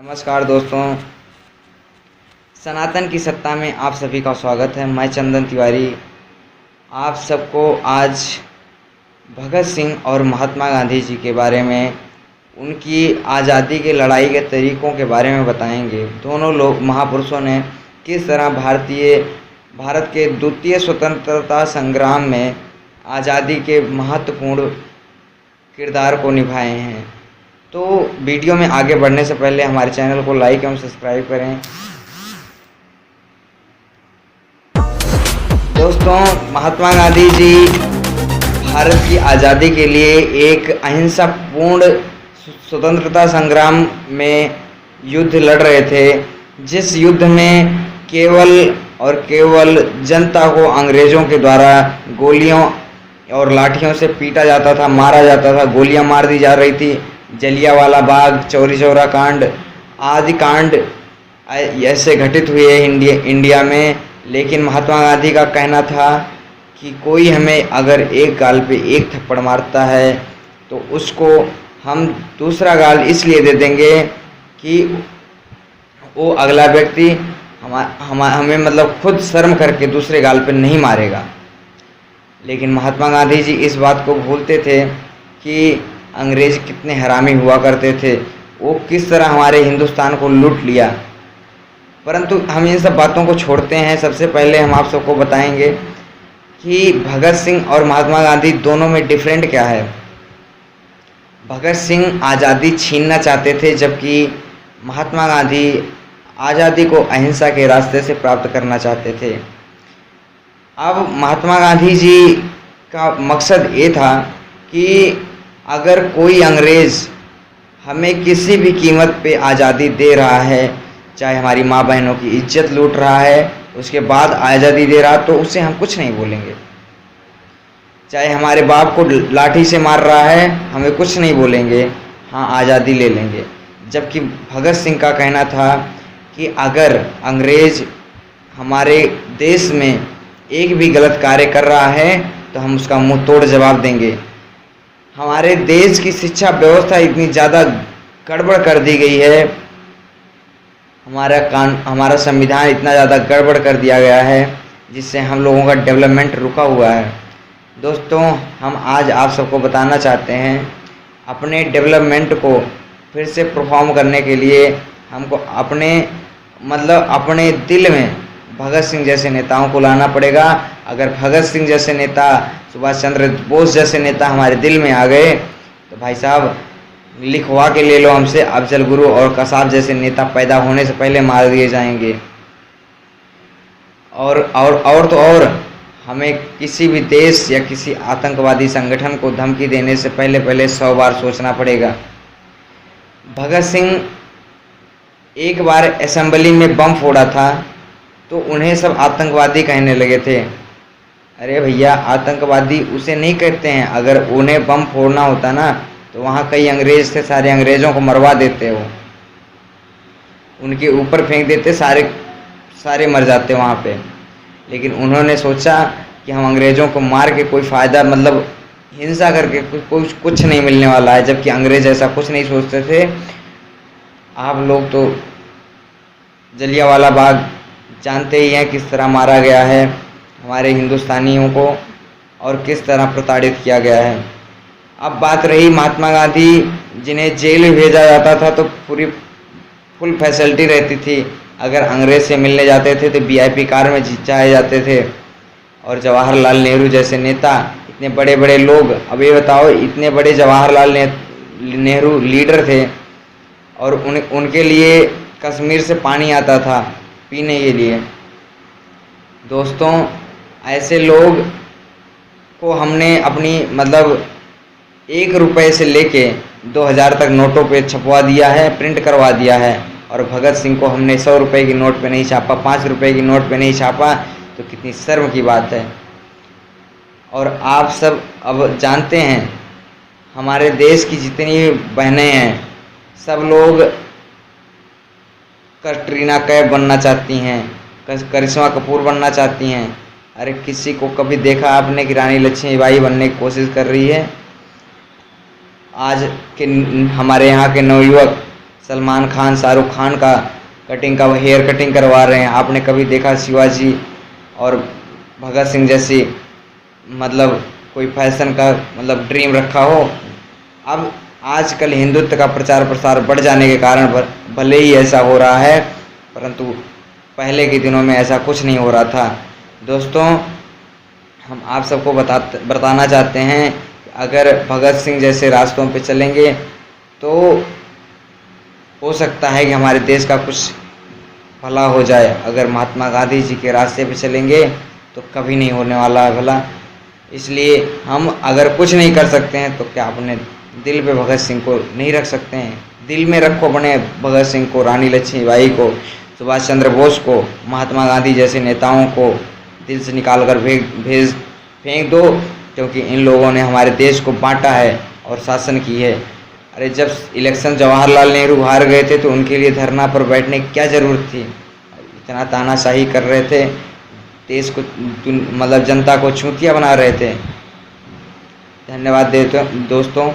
नमस्कार दोस्तों, सनातन की सत्ता में आप सभी का स्वागत है। मैं चंदन तिवारी आप सबको आज भगत सिंह और महात्मा गांधी जी के बारे में, उनकी आज़ादी की लड़ाई के तरीक़ों के बारे में बताएंगे। दोनों लोग महापुरुषों ने किस तरह भारत के द्वितीय स्वतंत्रता संग्राम में आज़ादी के महत्वपूर्ण किरदार को निभाए हैं। तो वीडियो में आगे बढ़ने से पहले हमारे चैनल को लाइक एवं सब्सक्राइब करें। दोस्तों, महात्मा गांधी जी भारत की आज़ादी के लिए एक अहिंसापूर्ण स्वतंत्रता संग्राम में युद्ध लड़ रहे थे, जिस युद्ध में केवल जनता को अंग्रेज़ों के द्वारा गोलियों और लाठियों से पीटा जाता था, मारा जाता था, गोलियां मार दी जा रही थी। जलियांवाला बाग, चौरी चौरा कांड आदि कांड ऐसे घटित हुए इंडिया में। लेकिन महात्मा गांधी का कहना था कि कोई हमें अगर एक गाल पे एक थप्पड़ मारता है तो उसको हम दूसरा गाल इसलिए दे देंगे कि वो अगला व्यक्ति हमें मतलब खुद शर्म करके दूसरे गाल पे नहीं मारेगा। लेकिन महात्मा गांधी जी इस बात को भूलते थे कि अंग्रेज़ कितने हरामी हुआ करते थे, वो किस तरह हमारे हिंदुस्तान को लूट लिया। परंतु हम इन सब बातों को छोड़ते हैं। सबसे पहले हम आप सबको बताएंगे कि भगत सिंह और महात्मा गांधी दोनों में डिफरेंट क्या है। भगत सिंह आज़ादी छीनना चाहते थे, जबकि महात्मा गांधी आज़ादी को अहिंसा के रास्ते से प्राप्त करना चाहते थे। अब महात्मा गांधी जी का मकसद ये था कि अगर कोई अंग्रेज़ हमें किसी भी कीमत पे आज़ादी दे रहा है, चाहे हमारी माँ बहनों की इज्जत लूट रहा है, उसके बाद आज़ादी दे रहा, तो उसे हम कुछ नहीं बोलेंगे। चाहे हमारे बाप को लाठी से मार रहा है, हमें कुछ नहीं बोलेंगे, हाँ आज़ादी ले लेंगे। जबकि भगत सिंह का कहना था कि अगर अंग्रेज़ हमारे देश में एक भी गलत कार्य कर रहा है तो हम उसका मुंह तोड़ जवाब देंगे। हमारे देश की शिक्षा व्यवस्था इतनी ज़्यादा गड़बड़ कर दी गई है, हमारा संविधान इतना ज़्यादा गड़बड़ कर दिया गया है, जिससे हम लोगों का डेवलपमेंट रुका हुआ है। दोस्तों, हम आज आप सबको बताना चाहते हैं, अपने डेवलपमेंट को फिर से परफॉर्म करने के लिए हमको अपने दिल में भगत सिंह जैसे नेताओं को लाना पड़ेगा। अगर भगत सिंह जैसे नेता, सुभाष चंद्र बोस जैसे नेता हमारे दिल में आ गए तो भाई साहब लिखवा के ले लो हमसे, अफजल गुरु और कसाब जैसे नेता पैदा होने से पहले मार दिए जाएंगे। और हमें किसी भी देश या किसी आतंकवादी संगठन को धमकी देने से पहले 100 बार सोचना पड़ेगा। भगत सिंह एक बार असेंबली में बम फोड़ा था तो उन्हें सब आतंकवादी कहने लगे थे। अरे भैया, आतंकवादी उसे नहीं कहते हैं। अगर उन्हें बम फोड़ना होता ना तो वहाँ कई अंग्रेज़ थे, सारे अंग्रेज़ों को मरवा देते, वो उनके ऊपर फेंक देते, सारे मर जाते वहाँ पे। लेकिन उन्होंने सोचा कि हम अंग्रेज़ों को मार के कोई फ़ायदा, मतलब हिंसा करके कुछ नहीं मिलने वाला है, जबकि अंग्रेज़ ऐसा कुछ नहीं सोचते थे। आप लोग तो जलियांवाला बाग जानते ही हैं, किस तरह मारा गया है हमारे हिंदुस्तानियों को और किस तरह प्रताड़ित किया गया है। अब बात रही महात्मा गांधी, जिन्हें जेल में भेजा जाता था तो पूरी फुल फैसिलिटी रहती थी। अगर अंग्रेज़ से मिलने जाते थे तो VIP कार में जाए जाते थे। और जवाहरलाल नेहरू जैसे नेता, इतने बड़े बड़े लोग, अब ये बताओ, इतने बड़े जवाहरलाल नेहरू लीडर थे और उनके लिए कश्मीर से पानी आता था पीने के लिए। दोस्तों, ऐसे लोग को हमने अपनी 1 रुपये से लेके 2000 तक नोटों पे छपवा दिया है, प्रिंट करवा दिया है। और भगत सिंह को हमने 100 रुपये की नोट पे नहीं छापा, 5 रुपये की नोट पे नहीं छापा, तो कितनी शर्म की बात है। और आप सब अब जानते हैं, हमारे देश की जितनी बहनें हैं, सब लोग कटरीना कैफ बनना चाहती हैं, करिश्मा कपूर बनना चाहती हैं। अरे किसी को कभी देखा आपने कि रानी लक्ष्मीबाई बनने की कोशिश कर रही है? आज के हमारे यहाँ के नवयुवक सलमान खान शाहरुख खान का कटिंग का हेयर कटिंग करवा रहे हैं। आपने कभी देखा शिवाजी और भगत सिंह जैसी मतलब कोई फैशन का मतलब ड्रीम रखा हो? अब आजकल हिंदुत्व का प्रचार प्रसार बढ़ जाने के कारण भले ही ऐसा हो रहा है, परंतु पहले के दिनों में ऐसा कुछ नहीं हो रहा था। दोस्तों, हम आप सबको बताना चाहते हैं कि अगर भगत सिंह जैसे रास्तों पे चलेंगे तो हो सकता है कि हमारे देश का कुछ भला हो जाए। अगर महात्मा गांधी जी के रास्ते पे चलेंगे तो कभी नहीं होने वाला है भला। इसलिए हम अगर कुछ नहीं कर सकते हैं तो क्या अपने दिल पे भगत सिंह को नहीं रख सकते हैं? दिल में रखो अपने भगत सिंह को, रानी लक्ष्मीबाई को, सुभाष चंद्र बोस को, महात्मा गांधी जैसे नेताओं को दिल से निकाल कर फेंक दो, क्योंकि इन लोगों ने हमारे देश को बांटा है और शासन की है। अरे जब इलेक्शन जवाहरलाल नेहरू हार गए थे तो उनके लिए धरना पर बैठने की क्या ज़रूरत थी? इतना तानाशाही कर रहे थे, देश को मतलब जनता को चूतिया बना रहे थे। धन्यवाद दोस्तों।